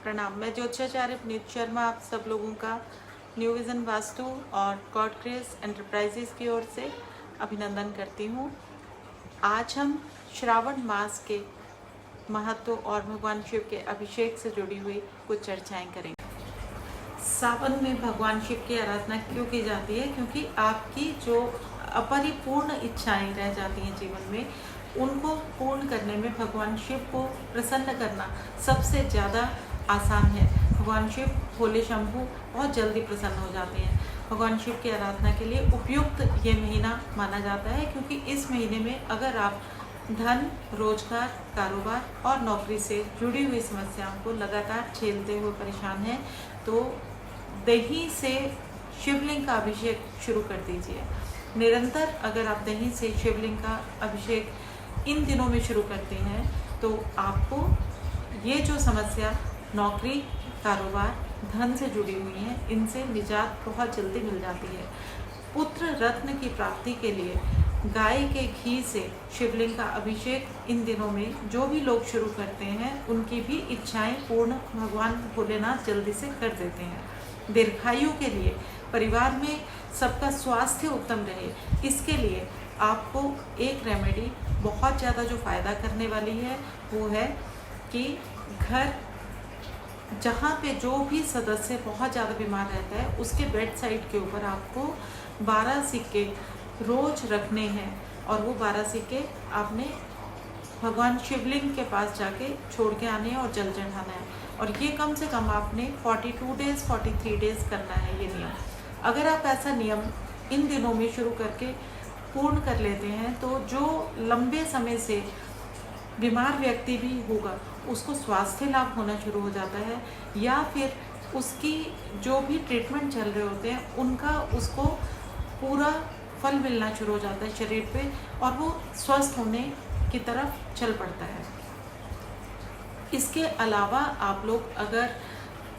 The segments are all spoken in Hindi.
प्रणाम। मैं ज्योतिषाचार्य पुनीत शर्मा आप सब लोगों का न्यू विजन वास्तु और गॉड ग्रेस एंटरप्राइजेस की ओर से अभिनंदन करती हूँ। आज हम श्रावण मास के महत्व और भगवान शिव के अभिषेक से जुड़ी हुई कुछ चर्चाएं करेंगे। सावन में भगवान शिव की आराधना क्यों की जाती है? क्योंकि आपकी जो अपरिपूर्ण इच्छाएं रह जाती हैं जीवन में, उनको पूर्ण करने में भगवान शिव को प्रसन्न करना सबसे ज़्यादा आसान है। भगवान शिव भोले शंभु बहुत जल्दी प्रसन्न हो जाते हैं। भगवान शिव की आराधना के लिए उपयुक्त ये महीना माना जाता है, क्योंकि इस महीने में अगर आप धन, रोजगार, कारोबार और नौकरी से जुड़ी हुई समस्याओं को लगातार झेलते हुए परेशान हैं, तो दही से शिवलिंग का अभिषेक शुरू कर दीजिए। निरंतर अगर आप दही से शिवलिंग का अभिषेक इन दिनों में शुरू करते हैं तो आपको ये जो समस्या नौकरी, कारोबार, धन से जुड़ी हुई है, इनसे निजात बहुत जल्दी मिल जाती है। पुत्र रत्न की प्राप्ति के लिए गाय के घी से शिवलिंग का अभिषेक इन दिनों में जो भी लोग शुरू करते हैं, उनकी भी इच्छाएं पूर्ण भगवान भोलेनाथ जल्दी से कर देते हैं। दीर्घायु के लिए, परिवार में सबका स्वास्थ्य उत्तम रहे, इसके लिए आपको एक रेमेडी बहुत ज़्यादा जो फ़ायदा करने वाली है वो है कि घर जहाँ पे जो भी सदस्य बहुत ज़्यादा बीमार रहता है, उसके बेड साइड के ऊपर आपको 12 सिक्के रोज रखने हैं, और वो 12 सिक्के आपने भगवान शिवलिंग के पास जाके छोड़ के आने हैं और जल चढ़ाना है। और ये कम से कम आपने 42 डेज़ 43 डेज़ करना है ये नियम। अगर आप ऐसा नियम इन दिनों में शुरू करके पूर्ण कर लेते हैं, तो जो लंबे समय से बीमार व्यक्ति भी होगा उसको स्वास्थ्य लाभ होना शुरू हो जाता है, या फिर उसकी जो भी ट्रीटमेंट चल रहे होते हैं उनका उसको पूरा फल मिलना शुरू हो जाता है शरीर पे, और वो स्वस्थ होने की तरफ चल पड़ता है। इसके अलावा आप लोग अगर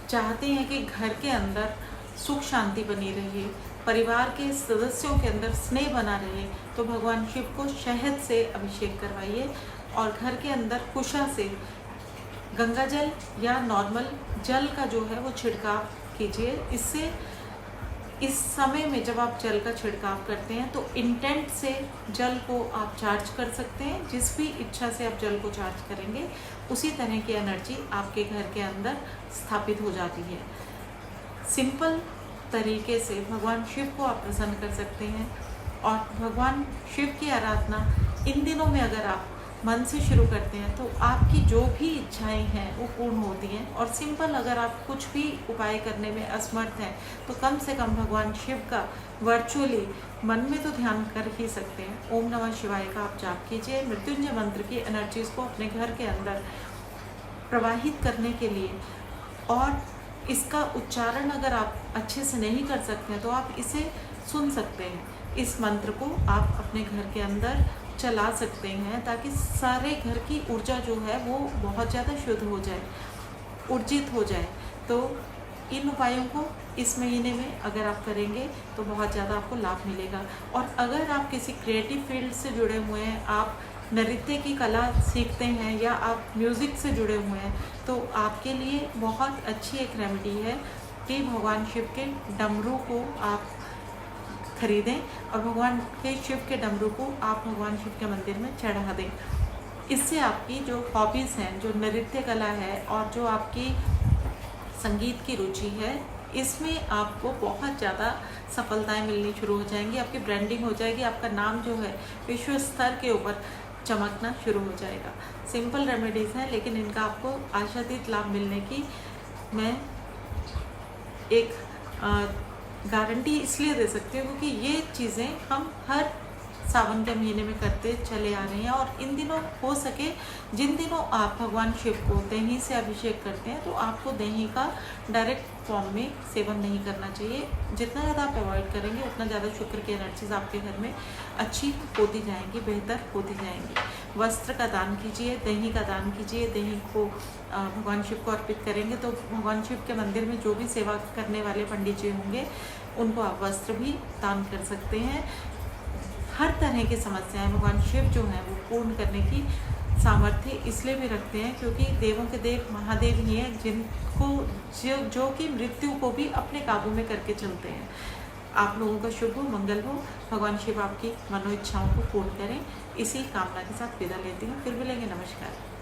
चाहते हैं कि घर के अंदर सुख शांति बनी रहे, परिवार के सदस्यों के अंदर स्नेह बना रहे, तो भगवान शिव को शहद से अभिषेक करवाइए और घर के अंदर कुशा से गंगा जल या नॉर्मल जल का जो है वो छिड़काव कीजिए। इससे इस समय में जब आप जल का छिड़काव करते हैं तो इंटेंट से जल को आप चार्ज कर सकते हैं। जिस भी इच्छा से आप जल को चार्ज करेंगे, उसी तरह की एनर्जी आपके घर के अंदर स्थापित हो जाती है। सिंपल तरीके से भगवान शिव को आप प्रसन्न कर सकते हैं, और भगवान शिव की आराधना इन दिनों में अगर आप मन से शुरू करते हैं तो आपकी जो भी इच्छाएं हैं वो पूर्ण होती हैं। और सिंपल अगर आप कुछ भी उपाय करने में असमर्थ हैं तो कम से कम भगवान शिव का वर्चुअली मन में तो ध्यान कर ही सकते हैं। ओम नमः शिवाय का आप जाप कीजिए। मृत्युंजय मंत्र की एनर्जीज को अपने घर के अंदर प्रवाहित करने के लिए, और इसका उच्चारण अगर आप अच्छे से नहीं कर सकते हैं तो आप इसे सुन सकते हैं। इस मंत्र को आप अपने घर के अंदर चला सकते हैं, ताकि सारे घर की ऊर्जा जो है वो बहुत ज़्यादा शुद्ध हो जाए, ऊर्जित हो जाए। तो इन उपायों को इस महीने में अगर आप करेंगे तो बहुत ज़्यादा आपको लाभ मिलेगा। और अगर आप किसी क्रिएटिव फील्ड से जुड़े हुए हैं, आप नृत्य की कला सीखते हैं या आप म्यूज़िक से जुड़े हुए हैं, तो आपके लिए बहुत अच्छी एक रेमेडी है कि भगवान शिव के डमरू को आप खरीदें और भगवान के शिव के डमरू को आप भगवान शिव के मंदिर में चढ़ा दें। इससे आपकी जो हॉबीज़ हैं, जो नृत्य कला है और जो आपकी संगीत की रुचि है, इसमें आपको बहुत ज़्यादा सफलताएं मिलनी शुरू हो जाएंगी। आपकी ब्रांडिंग हो जाएगी, आपका नाम जो है विश्व स्तर के ऊपर चमकना शुरू हो जाएगा। सिंपल रेमेडीज़ हैं, लेकिन इनका आपको आशातीत लाभ मिलने की मैं एक गारंटी इसलिए दे सकती हूँ क्योंकि ये चीज़ें हम हर सावन के महीने में करते चले आ रहे हैं। और इन दिनों हो सके, जिन दिनों आप भगवान शिव को दही से अभिषेक करते हैं, तो आपको दही का डायरेक्ट फॉर्म में सेवन नहीं करना चाहिए। जितना ज़्यादा आप अवॉइड करेंगे, उतना ज़्यादा शुक्र की एनर्जीज आपके घर में अच्छी होती जाएंगी, बेहतर होती जाएंगी। वस्त्र का दान कीजिए, दही का दान कीजिए। दही को भगवान शिव को अर्पित करेंगे तो भगवान शिव के मंदिर में जो भी सेवा करने वाले पंडित जी होंगे, उनको आप वस्त्र भी दान कर सकते हैं। हर तरह की समस्याएं भगवान शिव जो हैं वो पूर्ण करने की सामर्थ्य इसलिए भी रखते हैं क्योंकि देवों के देव महादेव ही हैं, जिनको जो कि मृत्यु को भी अपने काबू में करके चलते हैं। आप लोगों का शुभ हो, मंगल हो, भगवान शिव आपकी मनोइच्छाओं को पूर्ण करें। इसी कामना के साथ विदा लेती हूँ, फिर मिलेंगे। नमस्कार।